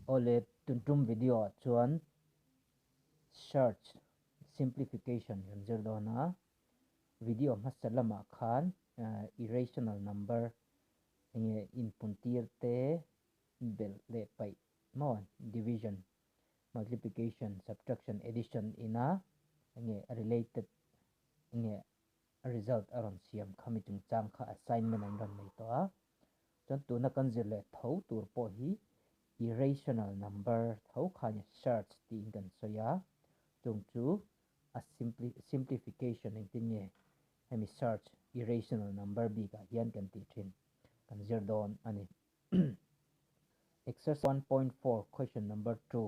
OLED tuntum video chuan search simplification yunzir dona video masalama khan irrational number nge input tirte bel le pai mon division multiplication subtraction addition ina nge related nge result aron siam khamitung chang kha assignment an ron nei to a chon tu na kan zir le tho tur po hi irrational number tho khan search ti kan soya tung chu a simplification in tinge hemi search irrational number bi ka hian kan ti thin kan zir don ani exercise 1.4 question number 2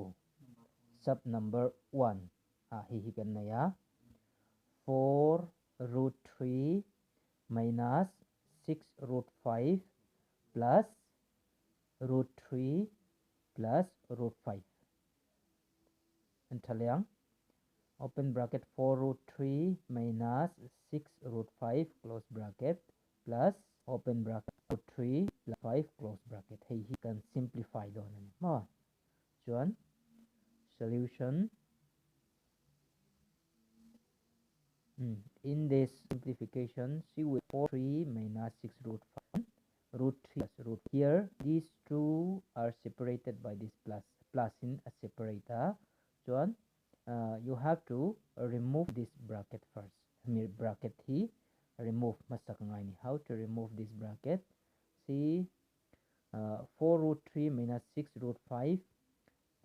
sub number 1 hi kan na ya 4 root 3 minus 6 root 5 plus root 3 plus root 5 and thaliang open bracket 4 root 3 minus 6 root 5 close bracket plus open bracket root 3 plus 5 close bracket hey he can simplify don ma chuan solution in this simplification see with 4 3 minus 6 root 5 root 3 plus root here these two are separated by this plus in a separator chuan you have to remove this bracket first mere bracket he remove masakangani how to remove this bracket see 4 root 3 minus 6 root 5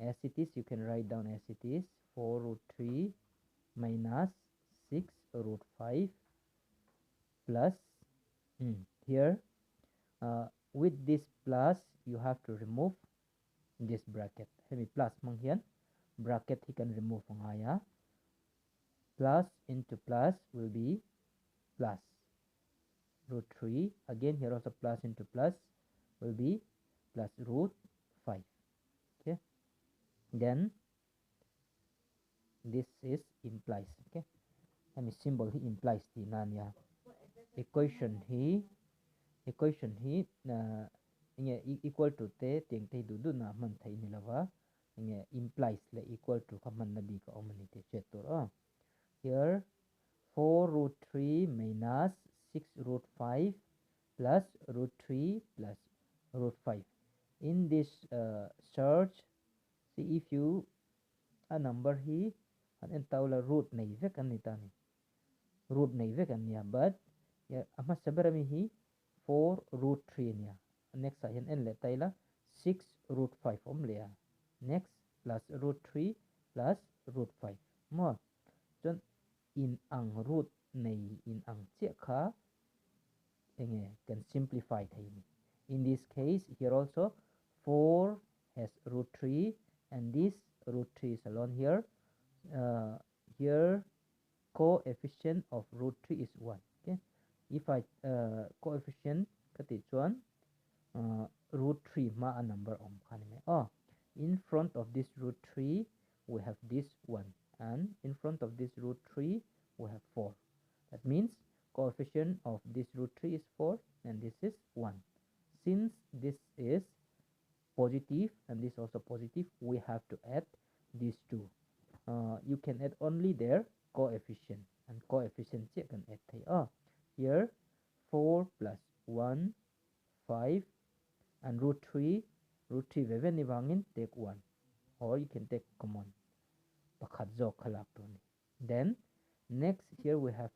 as it is you can write down as it is 4 root 3 minus 6 root 5 plus here with this plus you have to remove this bracket hemi plus mang hian bracket he can remove ngaya plus into plus will be plus root 3 again here also plus into plus will be plus root 5 okay then this is implies okay and the symbol he implies the nanya equation he equal to te teng te du du na man thai ni lawa implies le equal to kaman na bi ka omani te chetur here 4 root 3 minus 6 root 5 plus root 3 plus root 5 in this search see if you a number he an entawla root nei ve kan ni tani root nei ve kan ya but ya ama sabarami hi 4 root 3 nya next ayan en le taila 6 root 5 om le next plus root 3 plus root 5 mo chon in ang root nei in ang che kha enge can simplify thai in this case here also 4 has root 3 and this root 3 is alone here here coefficient of root 3 is 1 okay if I coefficient kati chuan root 3 ma a number om khani in front of this root 3 we have this 1 and in front of this root 3 we have 4 that means coefficient of this root 3 is 4 and this is 1 since this is positive and this also positive we have to add these two you can add only their coefficient and coefficient check can add here 4 plus 1 5 and root 3 when ibangin take 1 or you can take common pakhat zo khalak to ni then next here we have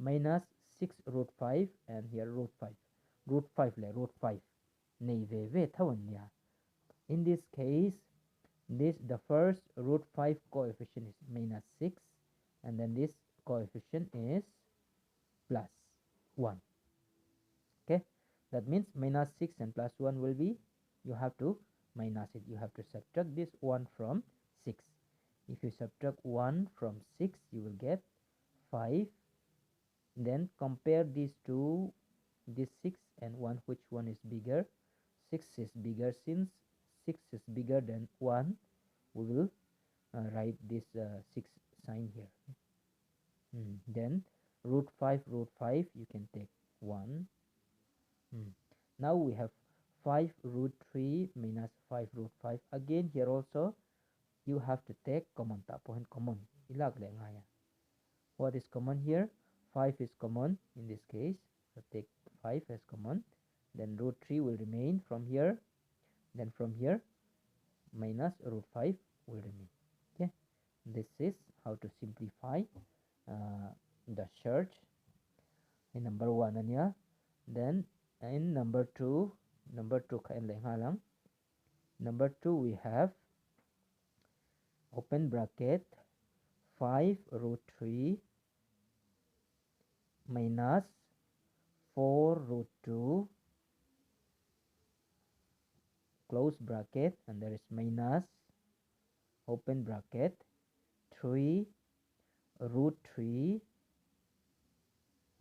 minus 6 root 5 and here root 5 le root 5 nei ve thawan ya in this case this the first root 5 coefficient is minus 6 and then this coefficient is plus 1 okay that means minus 6 and plus 1 will be you have to minus it you have to subtract this 1 from 6 if you subtract 1 from 6 you will get 5 then compare these two this 6 and 1 which one is bigger 6 is bigger since 6 is bigger than 1 we will write this 6 sign here then root 5 you can take 1 now we have 5 root 3 minus 5 root 5. Again, here also, you have to take common. Tapohin common. Ilag le nga yan. What is common here? 5 is common in this case. So take 5 as common. Then root 3 will remain from here. Then from here, minus root 5 will remain. Okay. This is how to simplify the search in number 1 anya. Then in number 2 kain le nga lang. Number 2 we have open bracket 5 root 3 minus 4 root 2 close bracket, and there is minus open bracket 3 root 3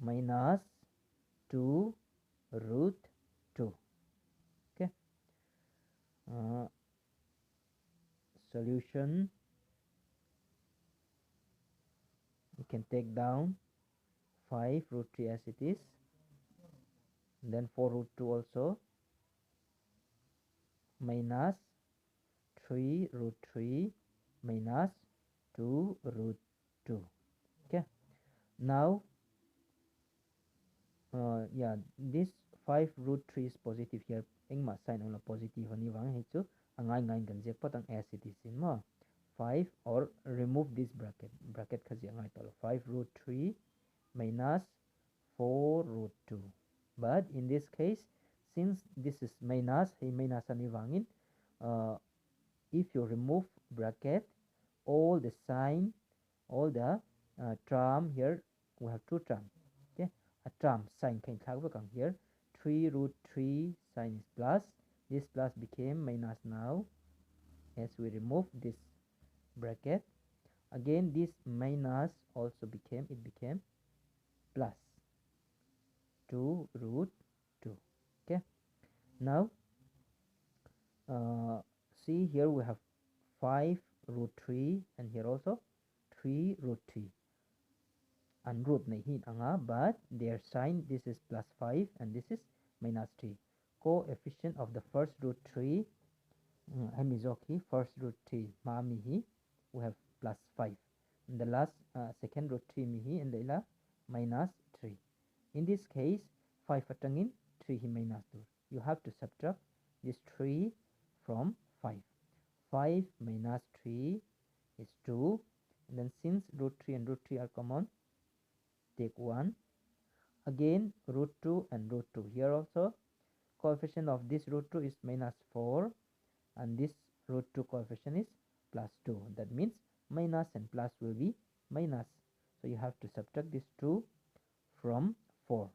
minus 2 root 2. Okay. Solution, you can take down 5 root 3 as it is, then 4 root 2 also, minus 3 root 3 minus 2 root 2. Okay. Now, yeah, this 5 root 3 is positive here. Ingma sign on a positive ani wang hichu angai ngai gan jackpot ang as it is in ma 5, or remove this bracket khaji angai tol 5 root 3 minus 4 root 2. But in this case, since this is minus, hey minus ani wangin, if you remove bracket, all the sign, all the term here, we have two terms. Okay, a term sign can come here. 3 root 3 sign is plus. This plus became minus now as we remove this bracket. Again, this minus also became plus 2 root 2. Okay. Now, see here we have 5 root 3 and here also 3 root 3. And root na hin anga, but their sign, this is plus 5 and this is minus 3. Coefficient of the first root 3, first root 3 ma mi hi, we have plus 5. And the last second root 3 mi hi and the minus 3. In this case, 5 atangin 3 hi minus 2. You have to subtract this 3 from 5. 5 minus 3 is 2. And then since root 3 and root 3 are common, take 1. Again, root 2 and root 2. Here also, coefficient of this root 2 is minus 4. And this root 2 coefficient is plus 2. That means minus and plus will be minus. So you have to subtract this 2 from 4.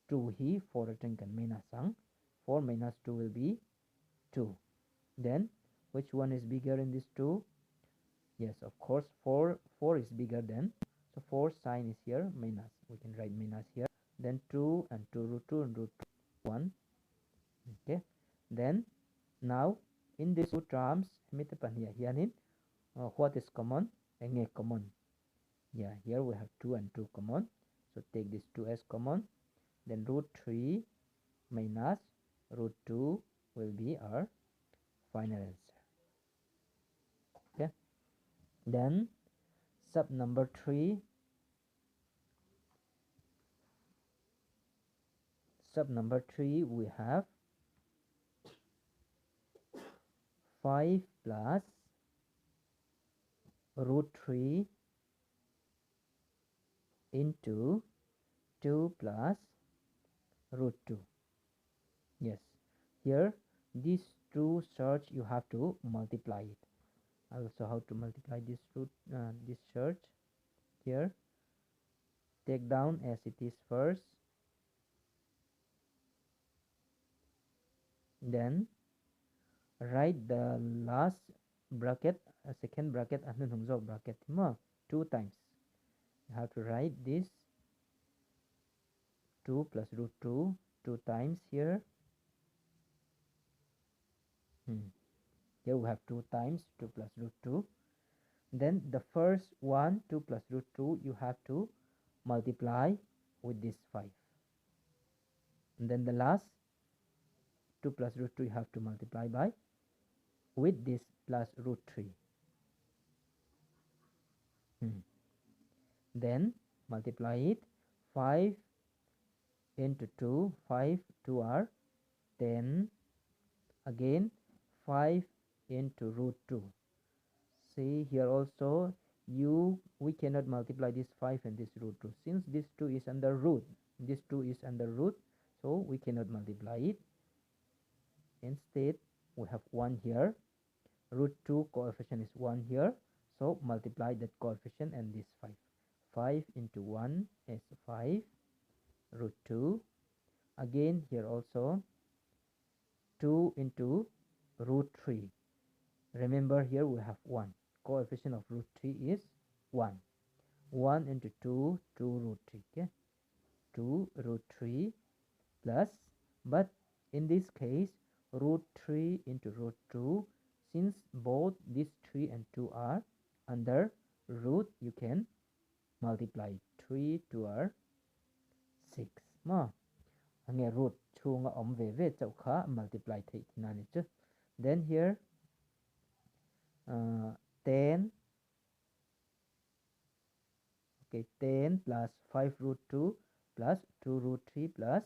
2 hi 4 return can minus ang. 4 minus 2 will be 2. Then which one is bigger in this 2? Yes, of course 4 is bigger than. So 4 sign is here minus. We can write minus here. Then 2 and 2 root 2 and root 1. Okay. Then now in these two terms, what is common? Common. Yeah, here we have 2 and 2 common. So take this 2 as common. Then root 3 minus root 2 will be our final answer. Okay. Then sub number 3. Sub number 3 we have 5 plus root 3 into 2 plus root 2. Yes, here these two search you have to multiply it. Also, how to multiply this root, this search here. Take down as it is first. Then write the last bracket, second bracket, and then bracket 2 times. You have to write this 2 plus root 2 2 times here. Here we have 2 times 2 plus root 2. Then the first one 2 plus root 2 you have to multiply with this 5. And then the last 2 plus root 2 you have to multiply by with this plus root 3. Then multiply it. 5 into 2, 5, 2 are 10. Again 5 into root 2. See here also we cannot multiply this 5 and this root 2 since this 2 is under root. This 2 is under root, so we cannot multiply it. Instead we have 1 here. Root 2 coefficient is 1 here, so multiply that coefficient and this 5. 5 into 1 is 5 root 2. Again here also 2 into root 3. Remember here we have 1. Coefficient of root 3 is 1. 1 into 2, 2 root 3. Okay? 2 root 3 plus, but in this case root 3 into root 2, since both these 3 and 2 are under root, you can multiply 3 2 are 6 mà nghe root 2 nga om về chau kha multiply thei nani chu. Then here 10, okay, 10 plus 5 root 2 plus 2 root 3 plus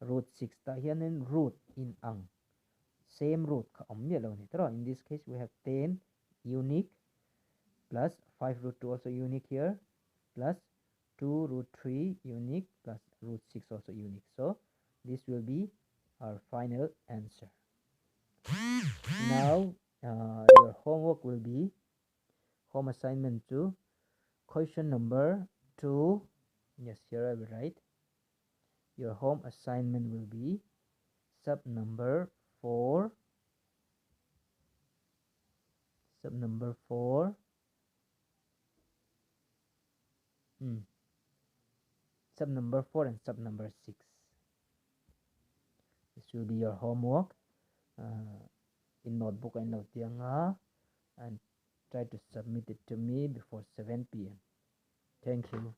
root 6 ta hianin root in ang same root kha om ye lo ni tro. In this case we have 10 unique plus 5 root 2 also unique here plus 2 root 3 unique plus root 6 also unique. So this will be our final answer. Now your homework will be home assignment 2, question number 2. Yes, here I will write. Your home assignment will be sub number 4. Sub number 4. Sub number 4 and sub number 6. This will be your homework in notebook and note and try to submit it to me before 7 p.m. Thank you.